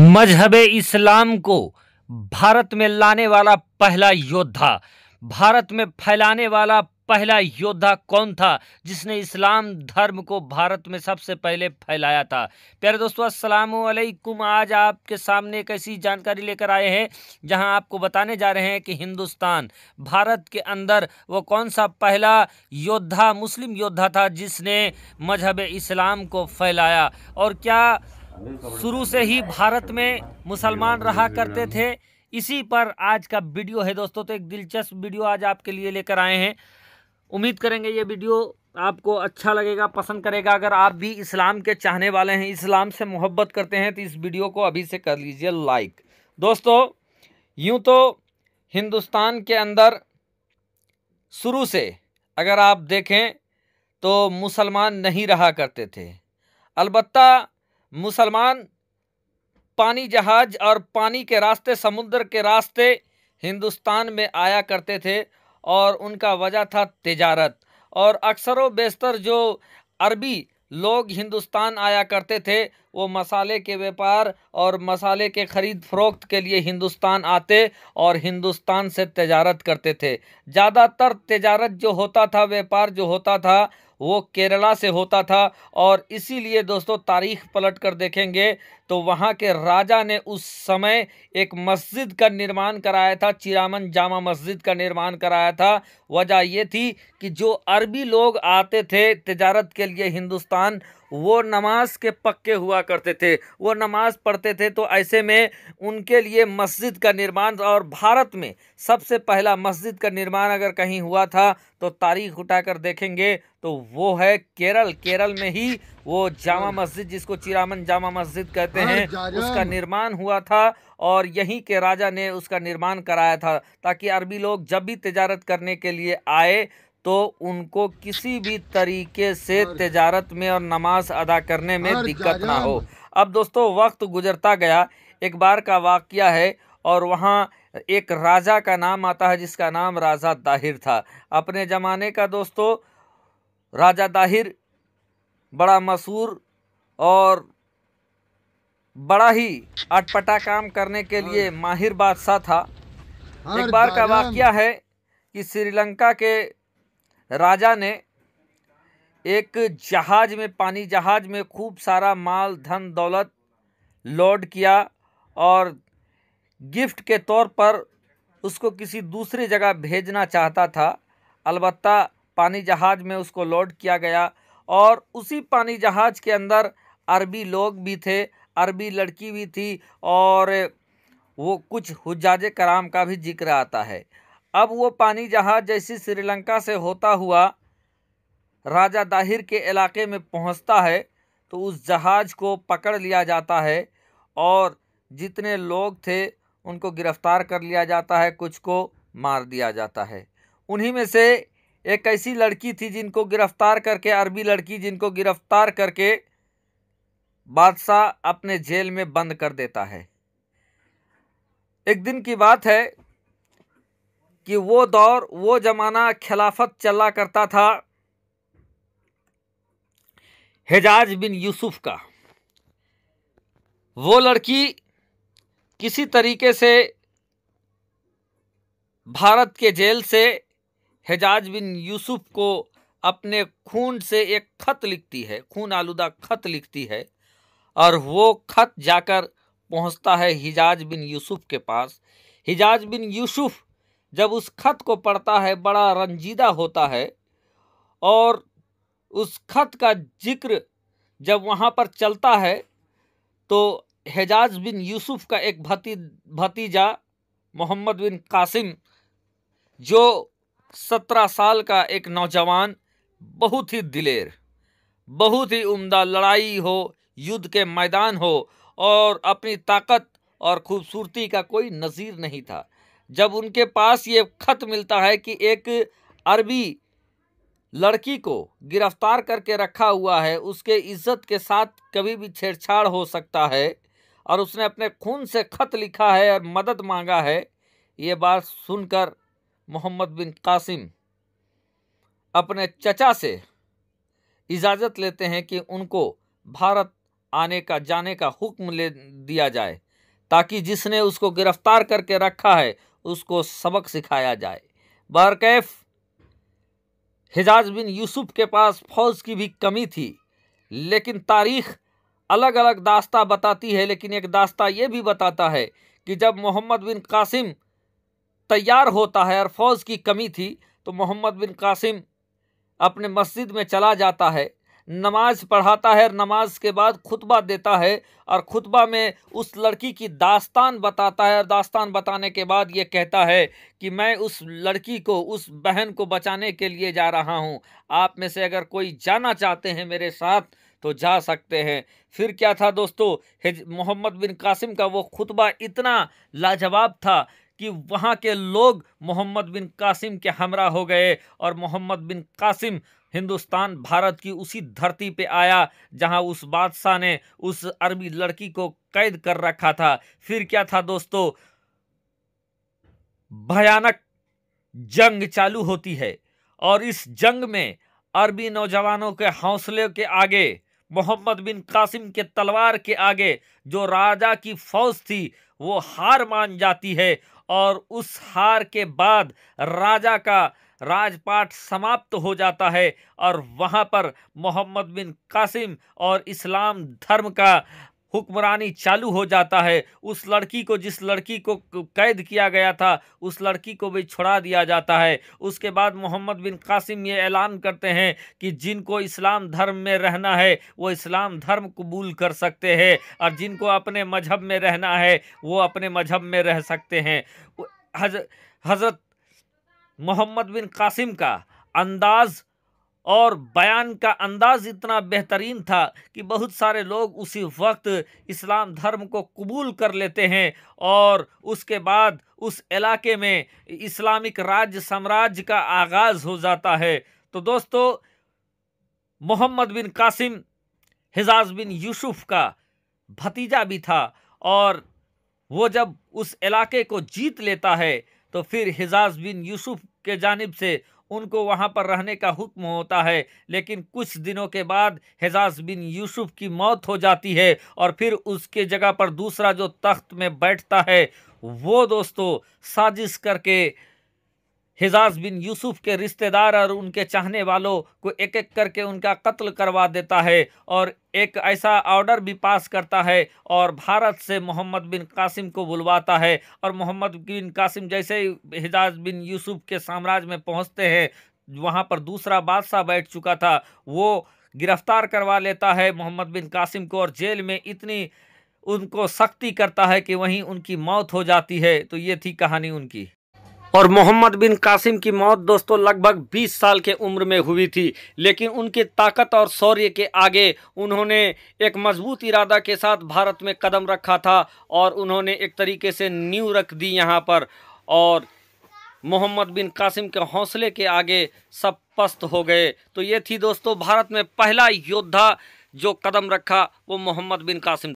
मजहबे इस्लाम को भारत में लाने वाला पहला योद्धा, भारत में फैलाने वाला पहला योद्धा कौन था जिसने इस्लाम धर्म को भारत में सबसे पहले फैलाया था। प्यारे दोस्तों, अस्सलाम वालेकुम। आज आपके सामने एक ऐसी जानकारी लेकर आए हैं जहां आपको बताने जा रहे हैं कि हिंदुस्तान, भारत के अंदर वो कौन सा पहला योद्धा, मुस्लिम योद्धा था जिसने मजहब इस्लाम को फैलाया। और क्या शुरू से ही भारत में मुसलमान रहा करते थे? इसी पर आज का वीडियो है दोस्तों। तो एक दिलचस्प वीडियो आज आपके लिए लेकर आए हैं। उम्मीद करेंगे ये वीडियो आपको अच्छा लगेगा, पसंद करेगा। अगर आप भी इस्लाम के चाहने वाले हैं, इस्लाम से मोहब्बत करते हैं, तो इस वीडियो को अभी से कर लीजिए लाइक। दोस्तों, यूं तो हिंदुस्तान के अंदर शुरू से अगर आप देखें तो मुसलमान नहीं रहा करते थे। अलबत्ता मुसलमान पानी जहाज और पानी के रास्ते, समुद्र के रास्ते हिंदुस्तान में आया करते थे और उनका वजह था तिजारत। और अक्सरों बेशतर जो अरबी लोग हिंदुस्तान आया करते थे वो मसाले के व्यापार और मसाले के ख़रीद फरोख्त के लिए हिंदुस्तान आते और हिंदुस्तान से तिजारत करते थे। ज़्यादातर तिजारत जो होता था, व्यापार जो होता था, वो केरला से होता था। और इसीलिए दोस्तों, तारीख पलट कर देखेंगे तो वहाँ के राजा ने उस समय एक मस्जिद का निर्माण कराया था, चिरामन जामा मस्जिद का निर्माण कराया था। वजह ये थी कि जो अरबी लोग आते थे तिजारत के लिए हिंदुस्तान, वो नमाज के पक्के हुआ करते थे, वो नमाज पढ़ते थे। तो ऐसे में उनके लिए मस्जिद का निर्माण, और भारत में सबसे पहला मस्जिद का निर्माण अगर कहीं हुआ था तो तारीख उठाकर देखेंगे तो वो है केरल। केरल में ही वो जामा मस्जिद, जिसको चिरामन जामा मस्जिद कहते हैं, उसका निर्माण हुआ था। और यहीं के राजा ने उसका निर्माण कराया था ताकि अरबी लोग जब भी तिजारत करने के लिए आए तो उनको किसी भी तरीके से तिजारत में और नमाज अदा करने में दिक्कत ना हो। अब दोस्तों, वक्त गुजरता गया। एक बार का वाक़या है और वहाँ एक राजा का नाम आता है जिसका नाम राजा दाहिर था। अपने ज़माने का दोस्तों राजा दाहिर बड़ा मशहूर और बड़ा ही अटपटा काम करने के लिए माहिर बादशाह था। एक बार का वाक़या है कि श्रीलंका के राजा ने एक जहाज में, पानी जहाज में खूब सारा माल, धन दौलत लोड किया और गिफ्ट के तौर पर उसको किसी दूसरी जगह भेजना चाहता था। अलबत्ता पानी जहाज में उसको लोड किया गया और उसी पानी जहाज के अंदर अरबी लोग भी थे, अरबी लड़की भी थी, और वो कुछ हुज्जाजे कराम का भी जिक्र आता है। अब वो पानी जहाज जैसे श्रीलंका से होता हुआ राजा दाहिर के इलाके में पहुंचता है तो उस जहाज को पकड़ लिया जाता है और जितने लोग थे उनको गिरफ्तार कर लिया जाता है, कुछ को मार दिया जाता है। उन्हीं में से एक ऐसी लड़की थी जिनको गिरफ्तार करके, अरबी लड़की जिनको गिरफ्तार करके बादशाह अपने जेल में बंद कर देता है। एक दिन की बात है कि वो दौर, वो ज़माना खिलाफत चला करता था हिजाज बिन यूसुफ का। वो लड़की किसी तरीके से भारत के जेल से हिजाज बिन यूसुफ को अपने खून से एक खत लिखती है, खून आलूदा खत लिखती है, और वो खत जाकर पहुंचता है हिजाज बिन यूसुफ के पास। हिजाज बिन यूसुफ जब उस खत को पढ़ता है बड़ा रंजीदा होता है और उस खत का जिक्र जब वहाँ पर चलता है तो हिजाज बिन यूसुफ का एक भतीजा मोहम्मद बिन कासिम, जो 17 साल का एक नौजवान, बहुत ही दिलेर, बहुत ही उम्दा, लड़ाई हो, युद्ध के मैदान हो और अपनी ताकत और खूबसूरती का कोई नज़ीर नहीं था। जब उनके पास ये खत मिलता है कि एक अरबी लड़की को गिरफ्तार करके रखा हुआ है, उसके इज्जत के साथ कभी भी छेड़छाड़ हो सकता है और उसने अपने खून से खत लिखा है और मदद मांगा है, ये बात सुनकर मोहम्मद बिन कासिम अपने चचा से इजाज़त लेते हैं कि उनको भारत जाने का हुक्म ले दिया जाए। ताकि जिसने उसको गिरफ्तार करके रखा है उसको सबक सिखाया जाए। बहरकैफ हिजाज बिन यूसुफ के पास फौज की भी कमी थी, लेकिन तारीख अलग अलग दास्ता बताती है, लेकिन एक दास्ता ये भी बताता है कि जब मोहम्मद बिन कासिम तैयार होता है और फौज की कमी थी तो मोहम्मद बिन कासिम अपने मस्जिद में चला जाता है, नमाज पढ़ाता है, नमाज के बाद खुतबा देता है और खुतबा में उस लड़की की दास्तान बताता है और दास्तान बताने के बाद ये कहता है कि मैं उस लड़की को, उस बहन को बचाने के लिए जा रहा हूँ, आप में से अगर कोई जाना चाहते हैं मेरे साथ तो जा सकते हैं। फिर क्या था दोस्तों, मोहम्मद बिन कासिम का वो खुतबा इतना लाजवाब था कि वहाँ के लोग मोहम्मद बिन कासिम के हमरा हो गए और मोहम्मद बिन कासिम हिंदुस्तान भारत की उसी धरती पे आया जहां उस बादशाह ने उस अरबी लड़की को कैद कर रखा था। फिर क्या था दोस्तों, भयानक जंग चालू होती है और इस जंग में अरबी नौजवानों के हौसले के आगे, मोहम्मद बिन कासिम के तलवार के आगे जो राजा की फौज थी वो हार मान जाती है और उस हार के बाद राजा का राजपाट समाप्त हो जाता है और वहां पर मोहम्मद बिन कासिम और इस्लाम धर्म का हुक्मरानी चालू हो जाता है। उस लड़की को, जिस लड़की को कैद किया गया था, उस लड़की को भी छुड़ा दिया जाता है। उसके बाद मोहम्मद बिन कासिम ये ऐलान करते हैं कि जिनको इस्लाम धर्म में रहना है वो इस्लाम धर्म कबूल कर सकते हैं और जिनको अपने मजहब में रहना है वो अपने मजहब में रह सकते हैं। हज़रत मोहम्मद बिन कासिम का अंदाज और बयान का अंदाज इतना बेहतरीन था कि बहुत सारे लोग उसी वक्त इस्लाम धर्म को कबूल कर लेते हैं और उसके बाद उस इलाके में इस्लामिक राज्य साम्राज्य का आगाज़ हो जाता है। तो दोस्तों, मोहम्मद बिन कासिम हिजाज बिन यूसुफ का भतीजा भी था और वो जब उस इलाके को जीत लेता है तो फिर हिजाज बिन यूसुफ के जानिब से उनको वहाँ पर रहने का हुक्म होता है। लेकिन कुछ दिनों के बाद हिजाज बिन यूसुफ की मौत हो जाती है और फिर उसके जगह पर दूसरा जो तख्त में बैठता है वो दोस्तों साजिश करके हिजाज बिन यूसुफ के रिश्तेदार और उनके चाहने वालों को एक एक करके उनका कत्ल करवा देता है और एक ऐसा ऑर्डर भी पास करता है और भारत से मोहम्मद बिन कासिम को बुलवाता है। और मोहम्मद बिन कासिम जैसे ही हिजाज बिन यूसुफ के साम्राज्य में पहुंचते हैं, वहां पर दूसरा बादशाह बैठ चुका था, वो गिरफ्तार करवा लेता है मोहम्मद बिन कासिम को और जेल में इतनी उनको सख्ती करता है कि वहीं उनकी मौत हो जाती है। तो ये थी कहानी उनकी। और मोहम्मद बिन कासिम की मौत दोस्तों लगभग 20 साल के उम्र में हुई थी, लेकिन उनकी ताकत और शौर्य के आगे उन्होंने एक मजबूत इरादा के साथ भारत में कदम रखा था और उन्होंने एक तरीके से नींव रख दी यहाँ पर। और मोहम्मद बिन कासिम के हौसले के आगे सब पस्त हो गए। तो ये थी दोस्तों भारत में पहला योद्धा जो कदम रखा, वो मोहम्मद बिन कासिम।